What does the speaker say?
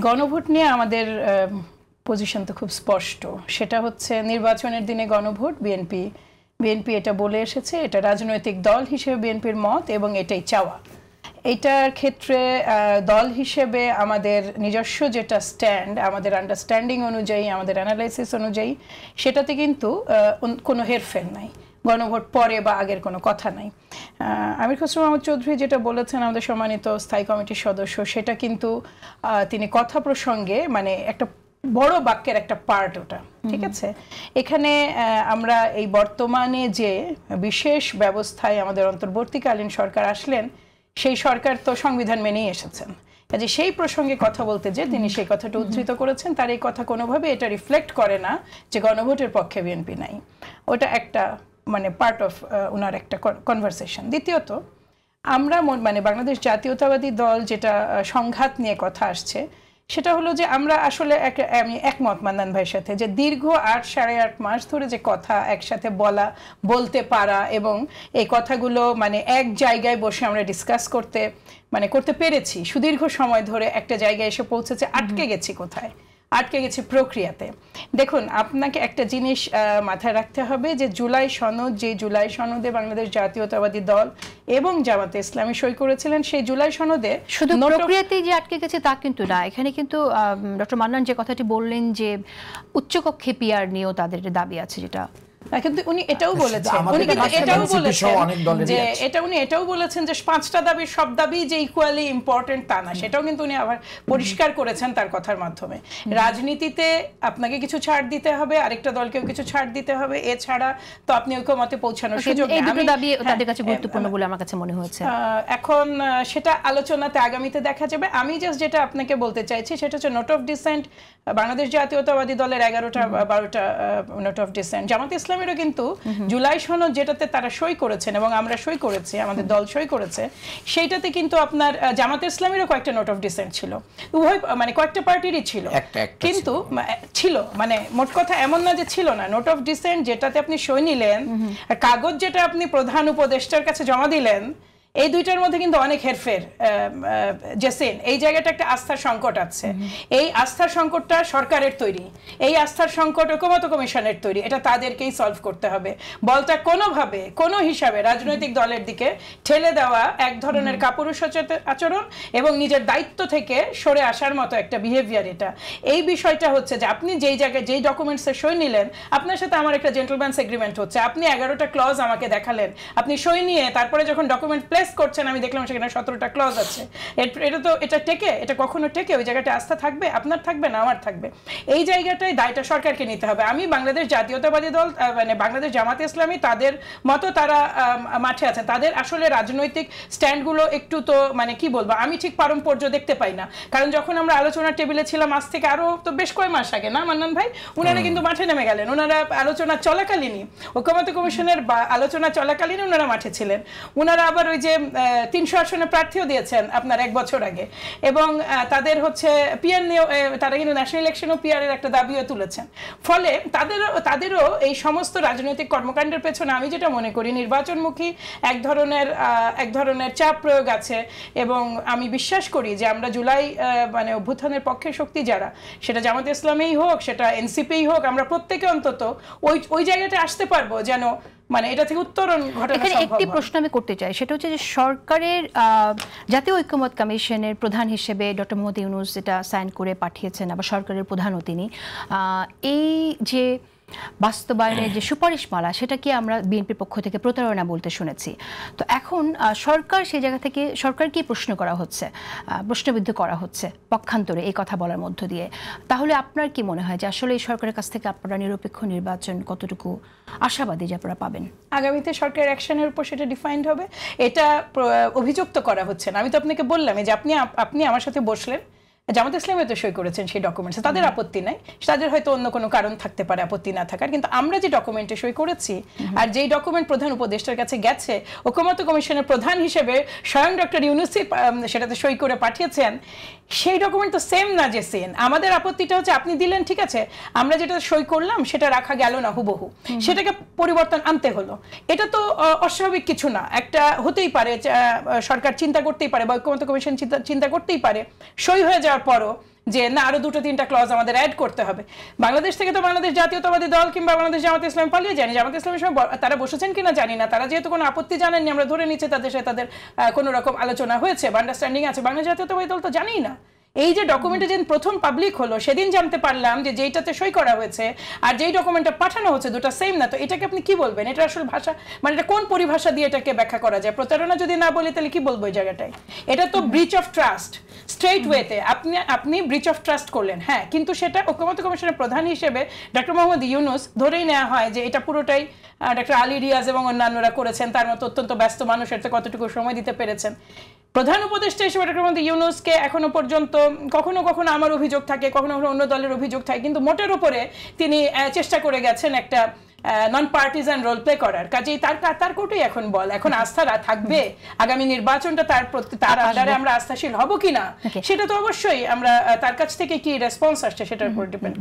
গণভোট নিয়ে আমাদের পজিশন তো খুব স্পষ্ট। সেটা হচ্ছে নির্বাচনের দিনে গণভোট বিএনপি এটা বলে এসেছে, এটা রাজনৈতিক দল হিসেবে বিএনপির মত এবং এটাই চাওয়া। এটার ক্ষেত্রে দল হিসেবে আমাদের নিজস্ব যেটা স্ট্যান্ড, আমাদের আন্ডারস্ট্যান্ডিং অনুযায়ী, আমাদের অ্যানালাইসিস অনুযায়ী, সেটাতে কিন্তু কোনো হেরফের নাই। গণভোট পরে বা আগের কোনো কথা নাই। আমির খসরু মাহমুদ চৌধুরী যেটা বলেছেন, আমাদের সম্মানিত স্থায়ী কমিটির সদস্য, সেটা কিন্তু তিনি কথা প্রসঙ্গে মানে একটা বড় বাক্যের একটা পার্ট ওটা, ঠিক আছে। এখানে আমরা এই বর্তমানে যে বিশেষ ব্যবস্থায় আমাদের অন্তর্বর্তীকালীন সরকার আসলেন, সেই সরকার তো সংবিধান মেনেই এসেছেন। কাজে সেই প্রসঙ্গে কথা বলতে যে তিনি সেই কথাটা উদ্ধৃত করেছেন, তার এই কথা কোনোভাবে এটা রিফ্লেক্ট করে না যে গণভোটের পক্ষে বিএনপি নাই। ওটা একটা মানে পার্ট অফ ওনার একটা কনভারসেশন। দ্বিতীয়ত, আমরা মানে বাংলাদেশ জাতীয়তাবাদী দল যেটা সংঘাত নিয়ে কথা আসছে, সেটা হলো যে আমরা আসলে আমি একমত মান্নান ভাইয়ের সাথে যে দীর্ঘ 8-8.5 মাস ধরে যে কথা একসাথে বলতে পারা এবং এই কথাগুলো মানে এক জায়গায় বসে আমরা ডিসকাস করতে পেরেছি সুদীর্ঘ সময় ধরে, একটা জায়গায় এসে পৌঁছেছে। আটকে গেছি কোথায়? আটকে গেছি প্রক্রিয়াতে। দেখুন, আপনাকে একটা জিনিস মাথায় রাখতে হবে যে জুলাই সনদে বাংলাদেশ জাতীয়তাবাদী দল এবং জামাতে ইসলামী সই করেছিলেন, সেই জুলাই সনদে শুধু প্রক্রিয়াতেই যে আটকে গেছে তা কিন্তু না। এখানে কিন্তু ডক্টর মান্নান যে কথাটি বললেন যে উচ্চকক্ষে পিআর নিয়েও তাদের দাবি আছে, যেটা কিন্তু উনি এটাও বলেছেন যে 5টা দাবির সব দাবি যে ইকুয়ালি ইম্পর্টেন্ট তা না, সেটাও কিন্তু উনি আবার পরিষ্কার করেছেন তার কথার মাধ্যমে। রাজনীতিতে আপনাকে কিছু ছাড় দিতে হবে, আরেকটা দলকেও কিছু ছাড় দিতে হবে, এছাড়া তো আপনি ঐকমত্যে পৌঁছানোর সুযোগ নেই। এই দুটো দাবি তাদের কাছে গুরুত্বপূর্ণ বলে আমার কাছে মনে হয়েছে। এখন সেটা আলোচনাতে আগামীতে দেখা যাবে। আমি জাস্ট যেটা আপনাকে বলতে চাইছি সেটা হচ্ছে নোট অফ ডিসেন্ট বাংলাদেশ জাতীয়তাবাদী দলের 11-12টা নোট অফ ডিসেন্ট, জামাত ইসলামেরও কিন্তু জুলাই সনদ যেটাতে তারা সই করেছেন এবং আমরা সই করেছি, আমাদের দল সই করেছে, সেইটাতে কিন্তু আপনার জামাত ইসলামেরও কয়েকটা নোট অফ ডিসেন্ট ছিল। উভয় মানে কয়েকটা পার্টিরই ছিল, কিন্তু ছিল মানে মোট কথা এমন না যে ছিল না। নোট অফ ডিসেন্ট যেটাতে আপনি সই নিলেন, কাগজ যেটা আপনি প্রধান উপদেষ্টার কাছে জমা দিলেন, এই দুইটার মধ্যে কিন্তু অনেক হেরফের। জেসিন, এই জায়গাটা একটা আস্থার সংকট আছে। এই আস্থার সংকটটা সরকারের তৈরি, এই আস্থার সংকট ঐকমত্য কমিশনের তৈরি। এটা তাদেরকেই সলভ করতে হবে। বলটা কোনোভাবে কোনো হিসাবে রাজনৈতিক দলের দিকে ঠেলে দেওয়া এক ধরনের কাপুরুষ আচরণ এবং নিজের দায়িত্ব থেকে সরে আসার মতো একটা বিহেভিয়ার এটা। এই বিষয়টা হচ্ছে যে আপনি যেই জায়গায় যেই ডকুমেন্টসে সই নিলেন, আপনার সাথে আমার একটা জেন্টলম্যানস এগ্রিমেন্ট হচ্ছে, আপনি 11টা ক্লজ আমাকে দেখালেন, আপনি সই নিয়ে তারপরে যখন ডকুমেন্ট প্লেস করছেন আমি দেখলাম সেখানে 17টা ক্লজ আছে। এটা কখনো টেকে ওই জায়গাটা আস্থা থাকবে? আপনার থাকবে না, আমার থাকবে। এই জায়গাটায় দায়টা সরকারকে নিতে হবে। আমি বাংলাদেশ জাতীয়তাবাদী দল মানে বাংলাদেশ জামাতে ইসলামী তাদের মতো তারা মাঠে আছেন, তাদের আসলে রাজনৈতিক স্ট্যান্ডগুলো একটু তো মানে কি বলবো, আমি ঠিক পারম্পর্য দেখতে পাই না। কারণ যখন আমরা আলোচনার টেবিলে ছিলাম আজ থেকে আরো তো বেশ কয়েক মাস আগে, না মান্নান ভাই, ওনারা কিন্তু মাঠে নেমে গেলেন। ওনারা আলোচনা চলাকালীনই, ঐকমত্য কমিশনের আলোচনা চলাকালীন ওনারা মাঠে ছিলেন। ওনারা আবার ওই যে 300 আসনে প্রার্থীও দিয়েছেন আপনার 1 বছর আগে, এবং তাদের হচ্ছে পিআর নিয়ে তারা কিন্তু ন্যাশনাল ইলেকশনও পিআর এর একটা দাবিও তুলেছেন। ফলে তাদেরও এই সমস্ত রাজনৈতিক কর্মকাণ্ডের পেছনে আমি যেটা মনে করি নির্বাচনমুখী এক ধরনের চাপ প্রয়োগ আছে। এবং আমি বিশ্বাস করি যে আমরা জুলাই মানে অভ্যুত্থানের পক্ষে শক্তি যারা, সেটা জামাত ইসলামেই হোক, সেটা এনসিপিই হোক, আমরা প্রত্যেকে অন্তত ওই জায়গাটা আসতে পারবো যেন মানে এটা থেকে উত্তরণ ঘটানো সম্ভব। এখানে একটি প্রশ্ন আমি করতে চাই, সেটা হচ্ছে যে সরকারের জাতীয় ঐকমত্য কমিশনের প্রধান হিসেবে ডক্টর মোহাম্মদ ইউনূস যেটা সাইন করে পাঠিয়েছেন, আবার সরকারের প্রধানও তিনি, এই যে বাস্তবায়নের যে সুপারিশমালা, সেটা কি আমরা বিএনপির পক্ষ থেকে প্রতারণা বলতে শুনেছি। তো এখন সরকার সেই জায়গা থেকে সরকারকে প্রশ্ন করা হচ্ছে, প্রশ্নবিদ্ধ করা হচ্ছে পক্ষান্তরে এই কথা বলার মধ্য দিয়ে। তাহলে আপনার কি মনে হয় যে আসলে এই সরকারের কাছ থেকে আপনারা নিরপেক্ষ নির্বাচন কতটুকু আশাবাদী যে আপনারা পাবেন? আগামীতে সরকারের অ্যাকশনের উপর সেটা ডিফাইন্ড হবে। এটা অভিযুক্ত করা হচ্ছে না। আমি তো আপনাকে বললাম যে আপনি আমার সাথে বসলেন, জামাত ইসলামী তো সই করেছেন সেই ডকুমেন্টসে, তাদের আপত্তি নাই। তাদের হয়তো অন্য কোনো কারণ থাকতে পারে আপত্তি না থাকার, কিন্তু আমরা যে ডকুমেন্টে সই করেছি আর যেই ডকুমেন্ট প্রধান উপদেষ্টার কাছে গেছে, ঐকমত্য কমিশনের প্রধান হিসেবে স্বয়ং ডক্টর ইউনূসই সেটাতে সই করে পাঠিয়েছেন, সেই ডকুমেন্ট তো সেম না যে সেম। আমাদের আপত্তিটা হচ্ছে আপনি দিলেন, ঠিক আছে, আমরা যেটা সই করলাম সেটা রাখা গেল না হুবহু, সেটাকে পরিবর্তন আনতে হলো। এটা তো অস্বাভাবিক কিছু না, একটা হতেই পারে, সরকার চিন্তা করতেই পারে বা ঐকমত্য কমিশন চিন্তা করতেই পারে সই হয়ে যাওয়ার যাওয়ার পরও যে না আরো 2-3টা ক্লজ আমাদের অ্যাড করতে হবে। বাংলাদেশ থেকে তো বাংলাদেশ জাতীয়তাবাদী দল কিংবা বাংলাদেশ জামাত ইসলামী পালিয়ে যায়নি। জামাত ইসলামের সময় তারা বসেছেন কিনা জানি না, তারা যেহেতু কোনো আপত্তি জানাননি আমরা ধরে নিচ্ছি তাদের সাথে তাদের কোনো রকম আলোচনা হয়েছে বা আন্ডারস্ট্যান্ডিং আছে। বাংলাদেশ জাতীয়তাবাদী দল তো জানেই না। এই যে ডকুমেন্টে যেদিন প্রথম পাবলিক হলো সেদিন জানতে পারলাম যে যেইটাতে সই করা হয়েছে আর যেই ডকুমেন্টটা পাঠানো হচ্ছে দুটো সেম না। তো এটাকে আপনি কি বলবেন? এটা আসলে ভাষা মানে এটা কোন পরিভাষা দিয়ে এটাকে ব্যাখ্যা করা যায়? প্রতারণা যদি না বলি তাহলে কি বলবো এই জায়গাটায়? এটা তো ব্রিচ অফ ট্রাস্ট স্ট্রেট ওয়েতে আপনি ব্রিচ অফ ট্রাস্ট করলেন, হ্যাঁ, কিন্তু সেটা ঐকমত্য কমিশনের প্রধান হিসেবে ডক্টর মোহাম্মদ ইউনূস ধরেই নেওয়া হয় যে এটা পুরোটাই ডক্টর আলী রিয়াজ এবং অন্যান্যরা করেছেন। তার মতো অত্যন্ত ব্যস্ত মানুষের তো কতটুকু সময় দিতে পেরেছেন। প্রধান উপদেষ্টা হিসেবে ডক্টর মোহাম্মদ ইউনূসকে এখনো পর্যন্ত কখনো কখনো আমার অভিযোগ থাকে, কখনো কখনো অন্য দলের অভিযোগ থাকে, কিন্তু মোটের উপরে তিনি চেষ্টা করে গেছেন একটা নন পার্টিজান রোল প্লে করার। কাজেই তার কোটাই এখন বল, এখন আস্থা থাকবে আগামী নির্বাচনটা তার আন্ডারে আমরা আস্থাশীল হব কিনা, সেটা তো অবশ্যই আমরা তার কাছ থেকে কি রেসপন্স আসছে সেটার উপর ডিপেন্ড।